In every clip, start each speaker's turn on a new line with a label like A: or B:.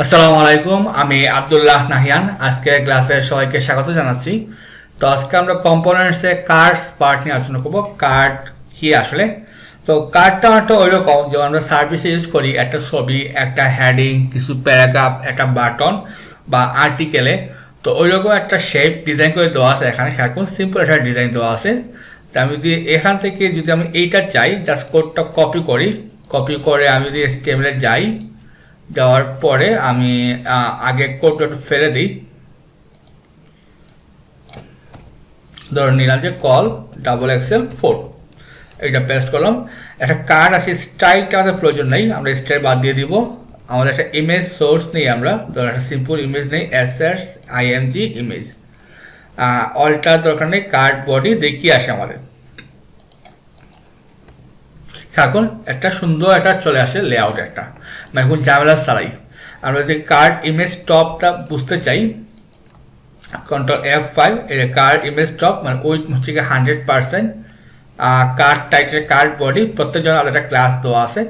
A: আসসালামু আলাইকুম, আমি আব্দুল্লাহ নাহিয়ান। আজকে ক্লাসে সবাইকে স্বাগত জানাচ্ছি। তো আজকে আমরা কম্পোনেন্টসে কার্ডস পার্ট নিয়ে আলোচনা করব। কার্ড কি আসলে? তো কার্ডটা অনেকটা ওই রকম যেমন আমরা সার্ভিসে ইউজ করি, একটা ছবি, একটা হেডিং, কিছু প্যারাগ্রাফ, একটা বাটন বা আর্টিকেলে। তো ওই রকম একটা শেপ ডিজাইন করে দেওয়া আছে এখানে, সেরকম সিম্পল একটা ডিজাইন দেওয়া আছে। তো আমি যদি এখান থেকে যদি আমি এইটা চাই, জাস্ট কোডটা কপি করি, কপি করে আমি যদি স্টেবলে যাই, যাওয়ার পরে আমি আগে কোডটা একটু ফেলে দিই। ধরে নিলাম যে কল XXL4, এটা পেস্ট করলাম। একটা কার্ড আছে, স্টাইলটা আমাদের প্রয়োজন নেই, আমরা স্টাইল বাদ দিয়ে দিব। আমাদের একটা ইমেজ সোর্স নেই, আমরা ধর একটা সিম্পল ইমেজ নেই, SRIMG ইমেজ। অলটার দরকার নেই, কার্ড বডি দেখি আসে আমাদের। এখন একটা সুন্দর একটা চলে আসে লেআউট, একটা মানে এখন ঝামেলা ছাড়াই। আমরা যদি কার্ড ইমেজ টপটা বুঝতে চাই, কন্ট্রোল F5, এটা কার্ড ইমেজ টপ মানে ওই হচ্ছে কি 100%। কার্ড টাইটেল, কার্ড বডি প্রত্যেকজন আলাদা ক্লাস দেওয়া আছে।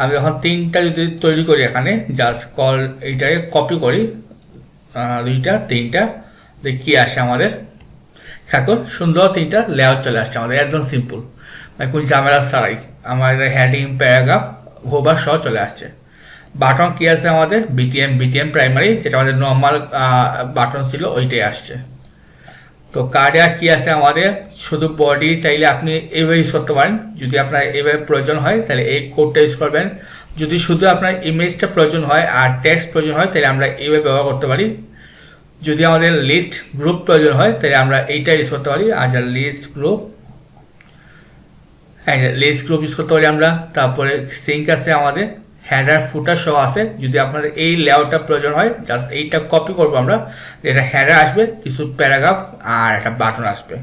A: আমি যখন তিনটা যদি তৈরি করি এখানে, জাস্ট কল এইটাকে কপি করি, দুইটা তিনটা, দেখি আসে আমাদের। এখন সুন্দর তিনটা লেআউট চলে আসছে আমাদের, একদম সিম্পল, মানে কোন ঝামেলা ছাড়াই আমাদের হেডিং, প্যারাগ্রাফ, হোভার সহ চলে আসছে। বাটন কি আছে আমাদের? বিটিএম প্রাইমারি, যেটা আমাদের নর্মাল বাটন ছিল ওইটাই আসছে। তো কার্ডে আর কি আছে আমাদের? শুধু বডি চাইলে আপনি এইভাবে ইউজ করতে পারেন, যদি আপনার এইভাবে প্রয়োজন হয় তাহলে এই কোডটা ইউজ করবেন। যদি শুধু আপনার ইমেজটা প্রয়োজন হয় আর টেক্সট প্রয়োজন হয় তাহলে আমরা এইভাবে ব্যবহার করতে পারি। যদি আমাদের লিস্ট গ্রুপ প্রয়োজন হয় তাহলে আমরা এইটা ইউজ করতে পারি। আচ্ছা, লিস্ট গ্রুপ, হ্যাঁ লিস্ট গ্রুপ ইউজ করতে পারি আমরা। তারপরে সিঙ্ক আছে আমাদের, হেডার ফুটার সহ আছে। যদি আপনাদের এই লেআউটটা প্রয়োজন হয়, জাস্ট এইটা কপি করবো আমরা, এটা হেডার আসবে, কিছু প্যারাগ্রাফ আর একটা বাটন আসবে।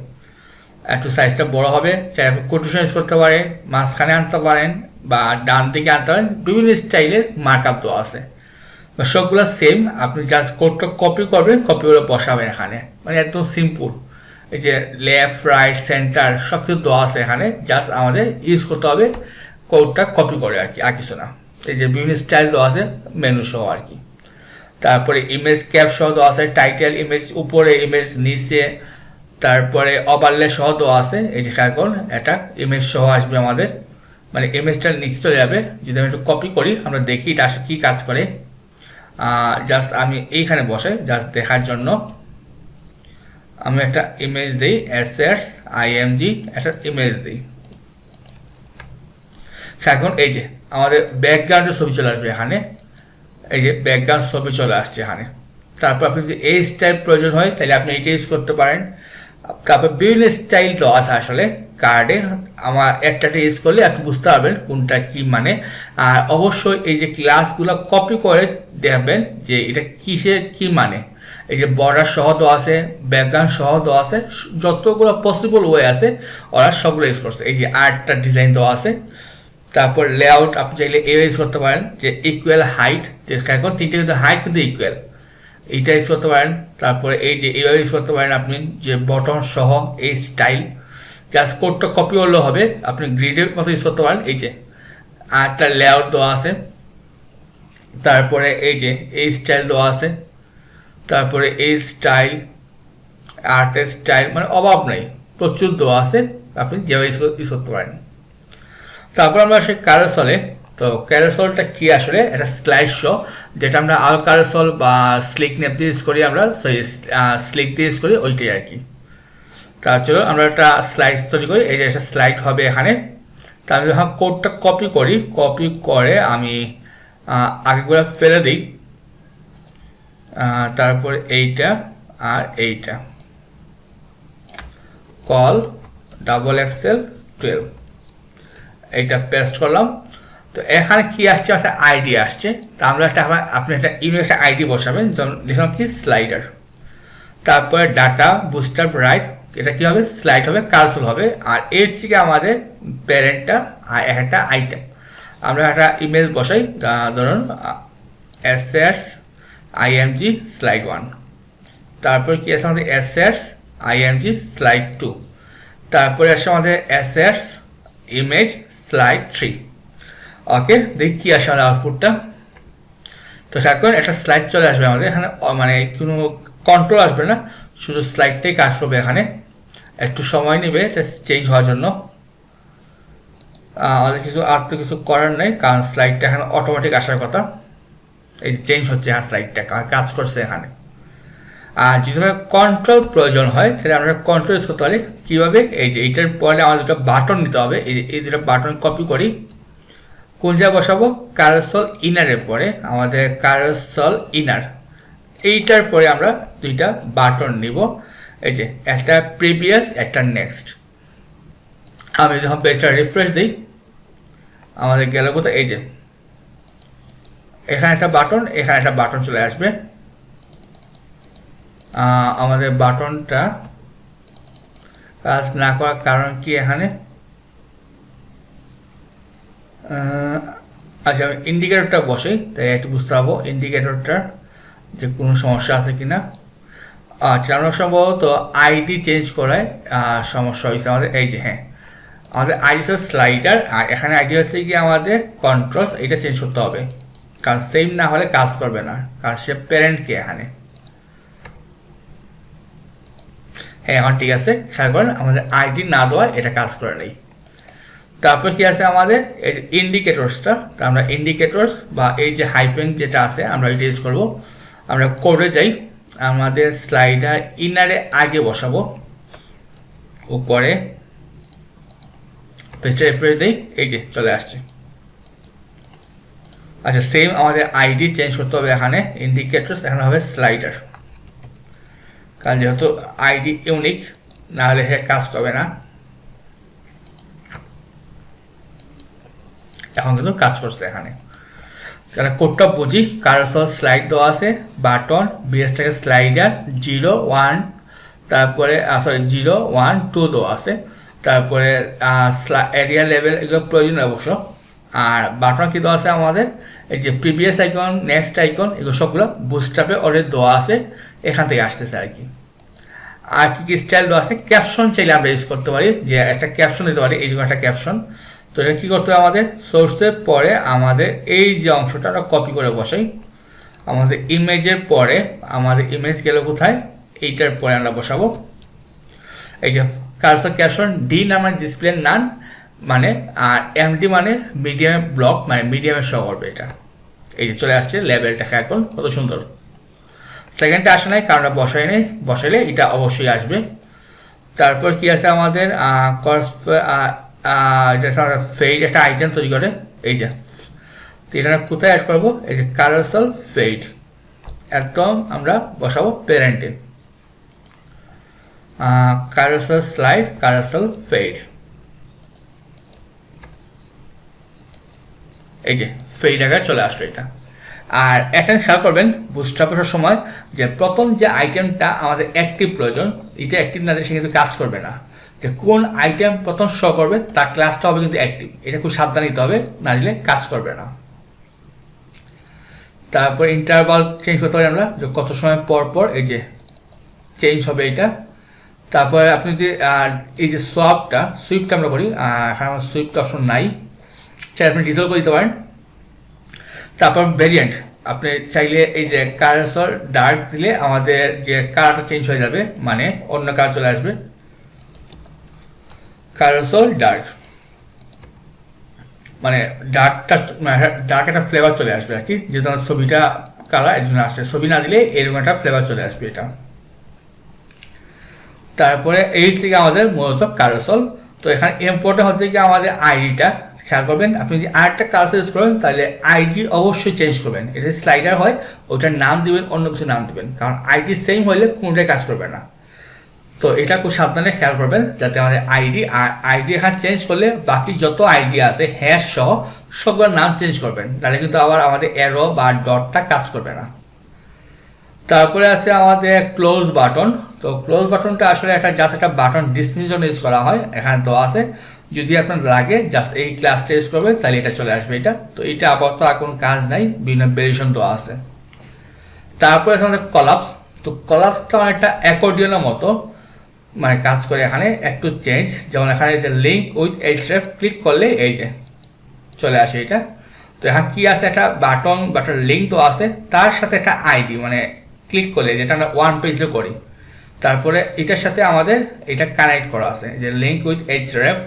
A: একটু সাইজটা বড় হবে, চাই আপনি কোটেশন ইউজ করতে পারেন, মাঝখানে আনতে পারেন বা ডান দিকে আনতে পারেন, বিভিন্ন স্টাইলের মার্কআপ দেওয়া আছে। সবগুলো সেম, আপনি জাস্ট কোডটা কপি করবেন, কপি করে বসাবেন এখানে, মানে একদম সিম্পল। এই যে লেফট, রাইট, সেন্টার সব কিছু দেওয়া আছে এখানে, জাস্ট আমাদের ইউজ করতে হবে কোডটা কপি করে আর কি, আর কিছু না। এই যে বিভিন্ন স্টাইল দেওয়া আছে মেনু সহ আর কি। তারপরে ইমেজ ক্যাপ সহ দেওয়া আছে, টাইটেল ইমেজ উপরে, ইমেজ নিচে, তারপরে ওভারলে সহ দেওয়া আছে। এই যে এখন একটা ইমেজ সহ আসবে আমাদের, মানে ইমেজটা নিচে চলে যাবে। যদি আমি একটু কপি করি, আমরা দেখি এটা আসলে কী কাজ করে। জাস্ট আমি এইখানে বসে জাস্ট দেখার জন্য আমি একটা ইমেজ দিই, SRIMG একটা ইমেজ দিই। এখন এই যে আমাদের ব্যাকগ্রাউন্ডের ছবি চলে আসবে এখানে, এই যে ব্যাকগ্রাউন্ড ছবি চলে আসছে এখানে। তারপর আপনি যদি এই স্টাইল প্রয়োজন হয় তাহলে আপনি এইটা ইউজ করতে পারেন। তারপর বিভিন্ন স্টাইল দেওয়া আছে আসলে কার্ডে, আমার একটা ইউজ করলে আপনি বুঝতে পারবেন কোনটা কি মানে। আর অবশ্যই এই যে ক্লাসগুলো কপি করে দেখবেন যে এটা কিসের কি মানে। এই যে বর্ডার সহ দেওয়া আছে, ব্যাকগ্রাউন্ড সহ দেওয়া আছে, যতগুলো পসিবল ওয়ে আছে ওরা সবগুলো ইউজ করছে। এই যে আর্টটা ডিজাইন দেওয়া আছে। তারপর লেআউট আপনি চাইলে ইউজ করতে পারেন, যে ইকুয়াল হাইট, যে এখন তিনটে কিন্তু হাইট কিন্তু ইকুয়াল, এইটা ইউজ করতে পারেন। তারপরে এই যে এইভাবে ইউজ করতে পারেন আপনি, যে বটন সহ এই স্টাইল, জাস্ট কোডটা কপি করলেও হবে, আপনি গ্রিডের মতো ইউজ করতে পারেন। এই যে আরেকটা লেআউট দেওয়া আছে, তারপরে এই যে এই স্টাইল দেওয়া আছে, তারপরে এই স্টাইল, আর্টের স্টাইল, মানে অভাব নেই, প্রচুর দেওয়া আছে, আপনি যেভাবে ইউজ করতে পারেন। তারপর আমরা আসি ক্যারোসেলে। তো ক্যারোসেলটা কি আসলে? এটা স্লাইড শো, যেটা আমরা আল ক্যারোসেল বা স্লিক নেপ দিয়ে ইউজ করি, আমরা স্লিক দিয়ে ইউজ করি ওইটাই আর কি। তারপর আমরা একটা স্লাইড তৈরি করি, এই যে একটা স্লাইড হবে এখানে। তা আমি যখন কোডটা কপি করি, কপি করে আমি আগেগুলো ফেলে দিই, তারপর এইটা আর এইটা, কল XXL12, এইটা পেস্ট করলাম। তো এখানে কি আসছে? একটা আইডি আসছে। তো আমরা একটা, আপনি একটা ইউনিক একটা আইডি বসাবেন, যেমন লিখলাম কি স্লাইডার, তারপরে ডাটা বুস্টার রাইট, এটা কি হবে? স্লাইড হবে, কার্সল হবে। আর এর থেকে আমাদের প্যারেন্টটা আর একটা আইটেম, আমরা একটা ইমেজ বসাই, ধরুন SRIMG স্লাইড 1, তারপরে কি আছে আমাদের SRIMG স্লাইড 2, তারপরে আসছে আমাদের SRS ইমেজ স্লাইড 3। ওকে, দেখি কি আসলে আউটপুটটা। তো এখন একটা স্লাইড চলে আসবে আমাদের এখানে, মানে কোনো কন্ট্রোল আসবে না, শুধু স্লাইডটাই কাজ করবে। এখানে একটু সময় নেবে এটা চেঞ্জ হওয়ার জন্য। আমাদের আর তো কিছু করার নেই, কারণ স্লাইডটা এখানে অটোমেটিক আসার কথা। এই যে চেঞ্জ হচ্ছে, হ্যাঁ স্লাইডটা কাজ করছে এখানে। আর যদি কন্ট্রোল প্রয়োজন হয় তাহলে আমরা কন্ট্রোল ইউজ করতে পারি কীভাবে, এই যে এইটার পরে আমাদের দুটো বাটন নিতে হবে। এই দুটো বাটন কপি করি, কোন জায়গায় বসাবো, কারোসল ইনারের পরে, আমাদের কারোসল ইনার, এইটার পরে আমরা দুইটা বাটন নিব। এই যে একটা প্রিভিয়াস, একটা নেক্সট। আমি যখন পেজটা রিফ্রেশ দিই, আমাদের গেল কোথায়, এই যে এখানে একটা বাটন, এখানে একটা বাটন চলে আসবে। আমাদের বাটনটা কাজ না করার কারণ কি এখানে, আচ্ছা আমি ইন্ডিকেটরটা বসাই, তাই একটু বুঝতে পারবো ইন্ডিকেটরটা যে কোনো সমস্যা আছে কিনা। আচ্ছা আমরা সম্ভবত আইডি চেঞ্জ করায় সমস্যা হয়েছে আমাদের। এই যে হ্যাঁ, আমাদের আইডি হচ্ছে স্লাইডার, আর এখানে আইডি হচ্ছে কি আমাদের কন্ট্রোলস, এটা চেঞ্জ করতে হবে, কারণ সেম না হলে কাজ করবে না, কারণ সে প্যারেন্টকে এখানে। হ্যাঁ এখন ঠিক আছে, খেয়াল করেন আমাদের আইডি না দেওয়া এটা কাজ করে নেই। তারপর কি আছে আমাদের এই যে ইন্ডিকেটরসটা, আমরা ইন্ডিকেটরস বা এই যে হাইপেন যেটা আছে আমরা এটা ইউজ করবো। আমরা কোডে যাই, আমাদের স্লাইডার ইনারে আগে বসাবো, উপরে পেজটা রিফ্রেশ দেই, এই যে চলে আসছে। আচ্ছা সেম আমাদের আইডি চেঞ্জ করতে হবে এখানে, ইন্ডিকেটরস এখানে হবে স্লাইডার, কারণ যেহেতু আইডি ইউনিক, না হলে সে কাজ করবে না। এখন কিন্তু কাজ করছে এখানে, কারণ কোডটা বুঝি। কারোসল স্লাইড দেওয়া আছে, বাটন বিএসটাকে স্লাইডার 0 1, তারপরে সরি 0 1 2 দেওয়া আছে, তারপরে এরিয়া লেভেল এগুলো প্রয়োজন অবশ্য। আর বাটন কি দেওয়া আছে আমাদের, এই যে প্রিভিয়াস আইকন, নেক্সট আইকন, এগুলো সবগুলো বুস্টআপে অলরেডি দেওয়া আছে, এখান থেকে আসতেছে আর কি। আর কি কি স্টাইল দেওয়া আছে, ক্যাপশন চাইলে আমরা ইউজ করতে পারি, যে একটা ক্যাপশন দিতে পারি, এই যে একটা ক্যাপশন। তো এটা কী করতে হবে আমাদের, সোর্সের পরে আমাদের এই যে অংশটা আমরা কপি করে বসাই, আমাদের ইমেজের পরে, আমাদের ইমেজ গেল কোথায়, এইটার পরে আমরা বসাবো। এই যে কারসর ক্যাপশন, ডি নামের ডিসপ্লে নান মানে, আর এমডি মানে মিডিয়াম ব্লক, মানে মিডিয়ামের শো করবে এটা। এই যে চলে আসছে লেভেলটা, এখন কত সুন্দর। সেকেন্ডটা আসে নাই কারণ আমরা বসাই নেই, বসাইলে এটা অবশ্যই আসবে। তারপর কি আছে আমাদের ফেড, একটা আইটেম তৈরি করে, এই যে এটা কোথায় অ্যাড করবো, এই যে কারোসল ফেড একদম আমরা বসাবো প্যারেন্টে, কারোসল স্লাইড, কারোসল ফেড, এই যে ফেড আকারে চলে আসলো এটা। আর একটা খেয়াল করবেন বুস্টআপের সময়, যে প্রথম যে আইটেমটা আমাদের অ্যাক্টিভ প্রয়োজন, এটা অ্যাক্টিভ না দিলে সে কিন্তু কাজ করবে না। যে কোন আইটেম প্রথম শো করবে তার ক্লাসটা হবে কিন্তু অ্যাক্টিভ, এটা খুব সাবধান নিতে হবে, না দিলে কাজ করবে না। তারপর ইন্টারভাল চেঞ্জ করতে পারি আমরা, যে কত সময় পর পর এই যে চেঞ্জ হবে এটা। তারপরে আপনি যে এই যে সুইপটা আমরা করি, এখানে আমার সুইপটা অপশন নাই, চাই আপনি ডিজেল করে দিতে পারেন। তারপর ভেরিয়েন্ট, আপনি চাইলে এই যে কারসর ডার্ক দিলে আমাদের যে কালারটা চেঞ্জ হয়ে যাবে, মানে অন্য কালার চলে আসবে। কারসর ডার্ক মানে ডার্ক একটা ফ্লেভার চলে আসবে আর কি, যেহেতু আমার ছবিটা কালার এর জন্য আসছে, ছবি না দিলে এরকম একটা ফ্লেভার চলে আসবে এটা। তারপরে এই থেকে আমাদের মূলত কারসল। তো এখানে ইম্পর্টেন্ট হচ্ছে কি আমাদের আইডিটা খেয়াল করবেন, আপনি যদি আরেকটা কারসল ইউজ করেন তাহলে আইডি অবশ্যই চেঞ্জ করবেন। এটা স্লাইডার হয়, ওটার নাম দিবেন, অন্য কিছু নাম দিবেন, কারণ আইডি সেম হলে কোনোটাই কাজ করবে না। তো এটা খুব সাবধানে খেয়াল করবেন যাতে আমাদের আইডি এখানে চেঞ্জ করলে বাকি যত আইডি আছে হ্যাশ সহ সবগুলোর নাম চেঞ্জ করবেন, তাহলে কিন্তু আবার আমাদের অ্যারো বা ডটটা কাজ করবে না। তারপরে আছে আমাদের ক্লোজ বাটন। তো ক্লোজ বাটনটা আসলে একটা বাটন ডিসমিস জন্য ইউজ করা হয়, এখানে দেওয়া আছে, যদি আপনার লাগে জাস্ট এই ক্লাসটা ইউজ করবেন তাহলে এটা চলে আসবে এটা। তো এটা আপাতত আর কোনো কাজ নাই, বিভিন্ন ভেরিয়েশন দেওয়া আছে। তারপরে আছে আমাদের কলাপস। তো কলাপসটা একটা অ্যাকর্ডিয়নের মতো মানে কাজ করে, এখানে একটু চেঞ্জ, যেমন এখানে যে লিঙ্ক উইথ এইচরেফ ক্লিক করলে এই যে চলে আসে এটা। তো তো এখন কি আছে, একটা বাটন লিঙ্ক তো আছে, তার সাথে একটা আইডি মানে ক্লিক করলে যেটা আমরা ওয়ান পেজে করি, তারপরে এটার সাথে আমাদের এটা কানেক্ট করা আছে যে লিঙ্ক উইথ href।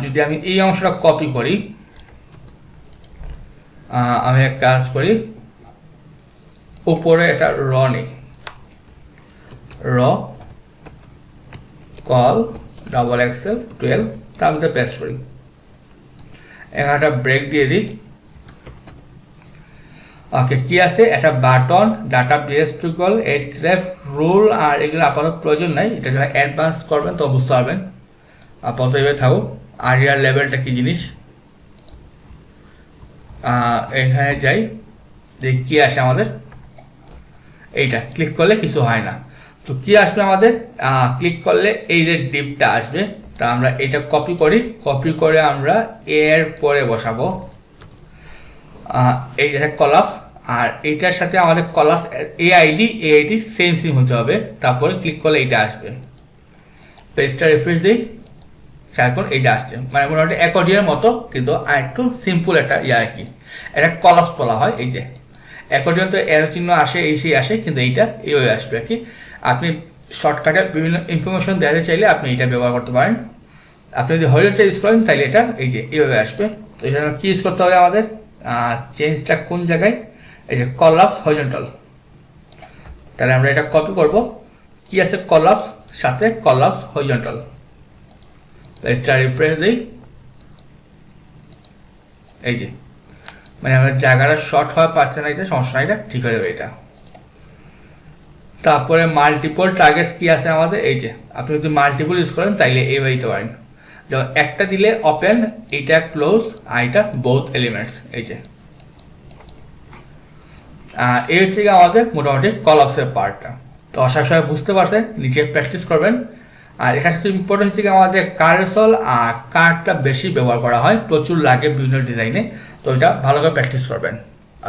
A: যদি আমি এই অংশটা কপি করি, আমি এক কাজ করি, উপরে এটা র নেই, র কল ডাবল এক্সেল 12, তার মধ্যে পেস্ট করি, এখানে একটা ব্রেক দিয়ে দিই। ওকে, কি আছে, একটা button, database to call, href rule, আর এগুলো আপাতত প্রয়োজন নাই, এটা যখন অ্যাডভান্স করবেন তো বুঝতে পারবেন। আপাতত এভাবে থাকুক। আরিয়ার লেভেলটা কি জিনিস, এখানে যাই, দেখি কি আসে আমাদের। এইটা ক্লিক করলে কিছু হয় না, তো কি আসবে আমাদের, ক্লিক করলে এই যে ডিপটা আসবে। তা আমরা এটা কপি করি, কপি করে আমরা এর পরে বসাবো এই যে কলাপস, আর এইটার সাথে আমাদের কলাপস এআইডি সেম হতে হবে। তারপরে ক্লিক করলে এইটা আসবে, পেজটা রিফ্রেশ দিই, এখন এই যে আসছে, মানে মোটামুটি অ্যাকর্ডিয়ানের মতো, কিন্তু আর একটু সিম্পল একটা আর কি, এটা কলাপস বলা হয়। এই যে অ্যাকর্ডিয়ন তো এর চিহ্ন আসে, এই সেই আসে, কিন্তু এইটা এইভাবে আসবে আর কি। আপনি শর্টকাটে বিভিন্ন ইনফরমেশন দেখাতে চাইলে আপনি এটা ব্যবহার করতে পারেন। আপনি যদি হরিজন্টাল ইউজ করেন তাহলে এটা এই যে এইভাবে আসবে। তো এটা কি ইউজ করতে হবে আমাদের, চেঞ্জটা কোন জায়গায়, এই যে কলাপস হরিজন্টাল, তাহলে আমরা এটা কপি করব, কি আছে কলাপস সাথে কলাপস হরিজন্টাল, পেজটা রিফ্রেশ দিই, এই যে মানে আমার জায়গাটা শর্ট হওয়া পারছে না, এটা সমস্যা নাই, এটা ঠিক হয়ে যাবে এটা। তারপরে মাল্টিপল টার্গেটস কি আছে আমাদের, এই যে আপনি যদি মাল্টিপল ইউজ করেন তাইলে এইভাবে দিতে পারেন, যেমন একটা দিলে ওপেন, এটা ক্লোজ, আর এটা বোথ এলিমেন্টস। এই যে এই হচ্ছে আমাদের মোটামুটি কলাপসের পার্টটা। তো আশা সবাই বুঝতে পারছেন, নিচে প্র্যাকটিস করবেন। আর এখানে হচ্ছে ইম্পর্টেন্ট হচ্ছে আমাদের কার্সল আর কার্ডটা বেশি ব্যবহার করা হয়, প্রচুর লাগে বিভিন্ন ডিজাইনে, তো এটা ভালো করে প্র্যাকটিস করবেন।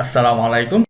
A: আসসালামু আলাইকুম।